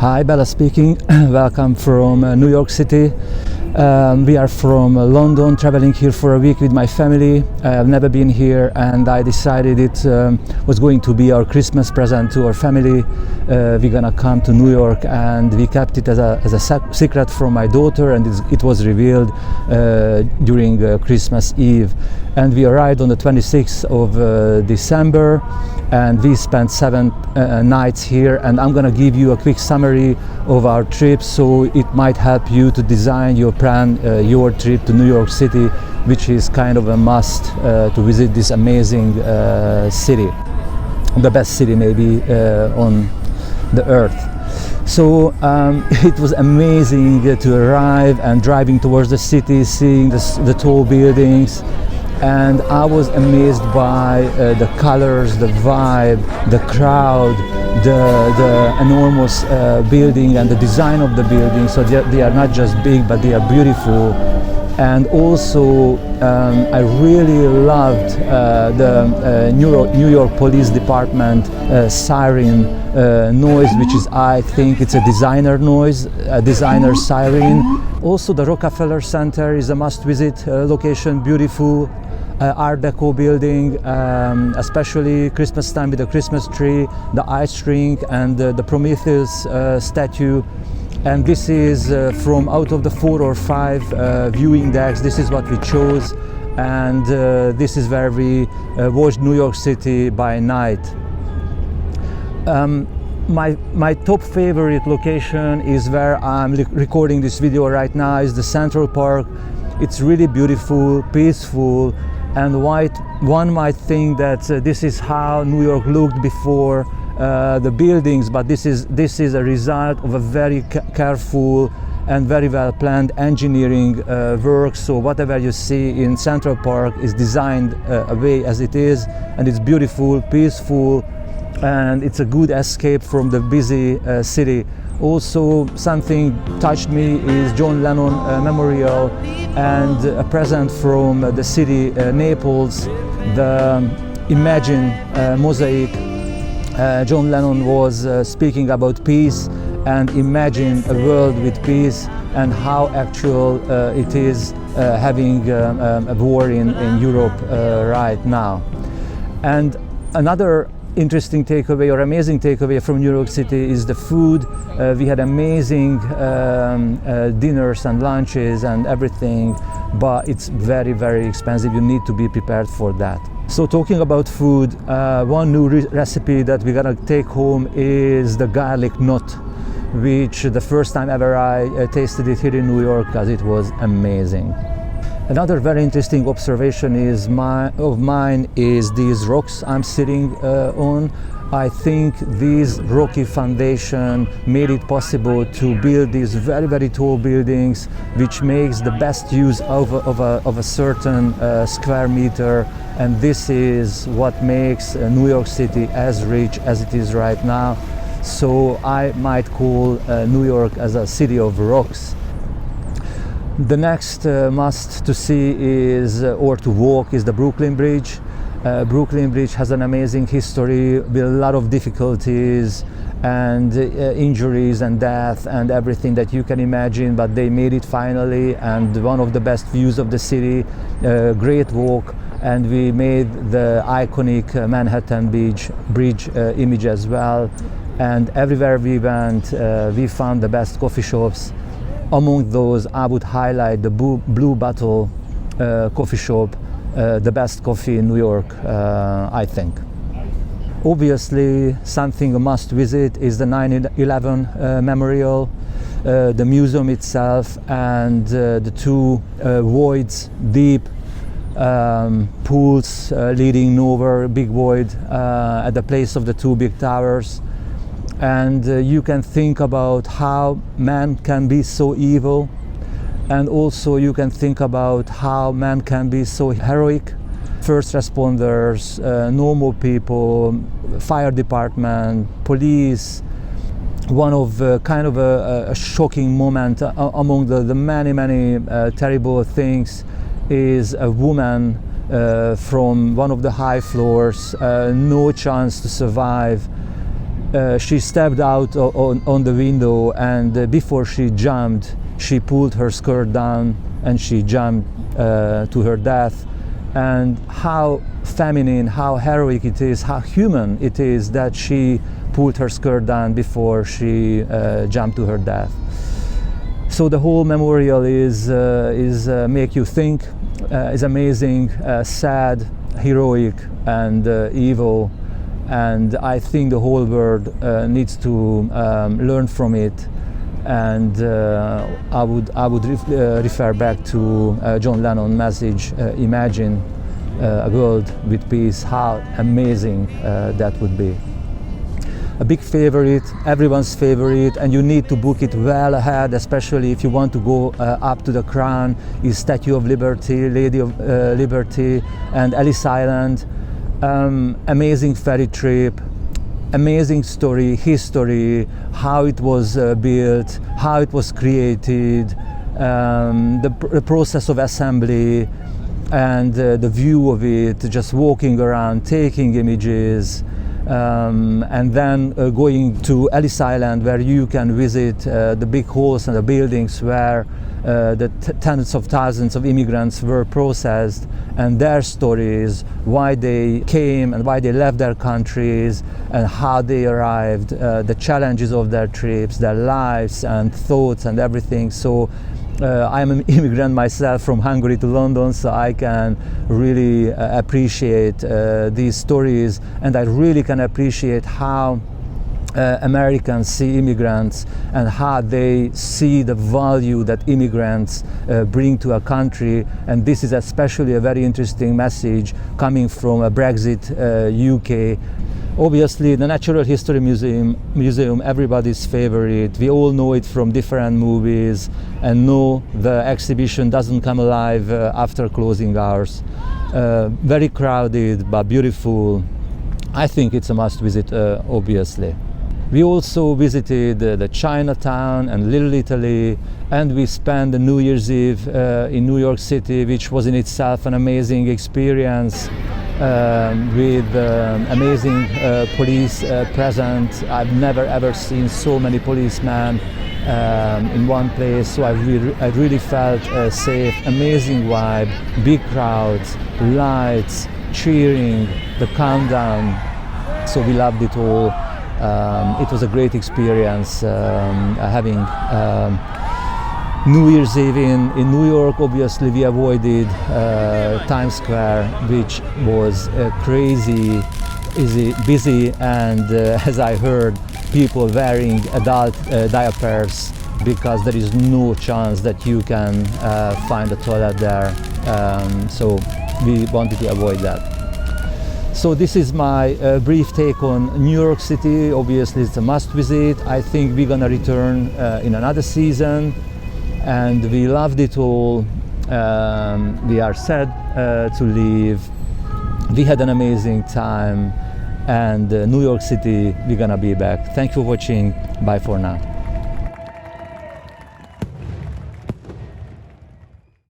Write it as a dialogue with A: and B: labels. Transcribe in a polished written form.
A: Hi, Bella speaking. Welcome from New York City. We are from London, traveling here for a week with my family. I've never been here, and I decided it was going to be our Christmas present to our family. We're gonna come to New York, and we kept it as a secret from my daughter, and it was revealed during Christmas Eve. And we arrived on the 26th of December, and we spent 7 nights here, and I'm gonna give you a quick summary of our trip, so it might help you to design your plan, your trip to New York City, which is kind of a must to visit this amazing city, the best city maybe on the earth. So it was amazing to arrive and driving towards the city, seeing the tall buildings. And I was amazed by the colors, the vibe, the crowd, the enormous building and the design of the building. So they are not just big, but they are beautiful. And also, I really loved the New York Police Department siren noise, which is, I think, it's a designer noise, a designer siren. Also, the Rockefeller Center is a must-visit location, beautiful. Art Deco building, especially Christmas time with the Christmas tree, the ice rink, and the Prometheus statue. And this is from out of the 4 or 5 viewing decks. This is what we chose, and this is where we watched New York City by night. My top favorite location is where I'm recording this video right now, is the Central Park. It's really beautiful, peaceful. And one might think that this is how New York looked before the buildings, but this is a result of a very careful and very well planned engineering work. So whatever you see in Central Park is designed away as it is, and it's beautiful, peaceful, and it's a good escape from the busy city. Also, something touched me is John Lennon Memorial, and a present from the city Naples, the Imagine mosaic. John Lennon was speaking about peace and imagine a world with peace, and how actual it is having a war in Europe right now. And another interesting takeaway or amazing takeaway from New York City is the food. We had amazing dinners and lunches and everything, but it's very, very expensive. You need to be prepared for that. So talking about food, one new recipe that we're gonna take home is the garlic knot, which the first time ever I tasted it here in New York, because it was amazing. Another very interesting observation of mine is these rocks I'm sitting on. I think these rocky foundation made it possible to build these very, very tall buildings, which makes the best use of a certain square meter. And this is what makes New York City as rich as it is right now. So I might call New York as a city of rocks. The next must to see is, or to walk, is the Brooklyn Bridge. Brooklyn Bridge has an amazing history with a lot of difficulties and injuries and death and everything that you can imagine, but they made it finally, and one of the best views of the city, great walk, and we made the iconic Manhattan Bridge image as well. And everywhere we went, we found the best coffee shops. Among those, I would highlight the Blue Bottle coffee shop, the best coffee in New York, I think. Obviously, something a must visit is the 9/11 memorial, the museum itself, and the 2 voids, deep pools leading nowhere, big void at the place of the 2 big towers. And you can think about how man can be so evil, and also you can think about how man can be so heroic. First responders, normal people, fire department, police. One of kind of a shocking moment among the many terrible things is a woman from one of the high floors, no chance to survive. she stepped out on the window, and before she jumped, she pulled her skirt down and she jumped to her death. And how feminine, how heroic it is, how human it is that she pulled her skirt down before she jumped to her death. So the whole memorial is make you think, is amazing, sad, heroic, and evil. And I think the whole world needs to learn from it. And I would refer back to John Lennon's message, imagine a world with peace, how amazing that would be. A big favorite, everyone's favorite, and you need to book it well ahead, especially if you want to go up to the Crown, is Statue of Liberty, Lady of Liberty, and Ellis Island. Amazing ferry trip, amazing story, history, how it was built, how it was created, the process of assembly, and the view of it, just walking around, taking images, and then going to Ellis Island, where you can visit the big halls and the buildings where the tens of thousands of immigrants were processed, and their stories, why they came and why they left their countries and how they arrived, the challenges of their trips, their lives and thoughts and everything. So I'm an immigrant myself from Hungary to London, so I can really appreciate these stories, and I really can appreciate how Americans see immigrants and how they see the value that immigrants bring to a country. And this is especially a very interesting message coming from a Brexit UK. Obviously, the Natural History Museum, everybody's favorite. We all know it from different movies, and no, the exhibition doesn't come alive after closing hours. Very crowded, but beautiful. I think it's a must visit, obviously. We also visited the Chinatown and Little Italy, and we spent the New Year's Eve in New York City, which was in itself an amazing experience, with amazing police present. I've never ever seen so many policemen in one place, so I really felt safe. Amazing vibe, big crowds, lights, cheering, the countdown, so we loved it all. It was a great experience having New Year's Eve in New York. Obviously, we avoided Times Square, which was crazy, busy, and as I heard, people wearing adult diapers, because there is no chance that you can find a toilet there. So we wanted to avoid that. So this is my brief take on New York City. Obviously, it's a must visit. I think we're gonna return in another season, and we loved it all. We are sad to leave. We had an amazing time, and New York City, we're gonna be back. Thank you for watching. Bye for now.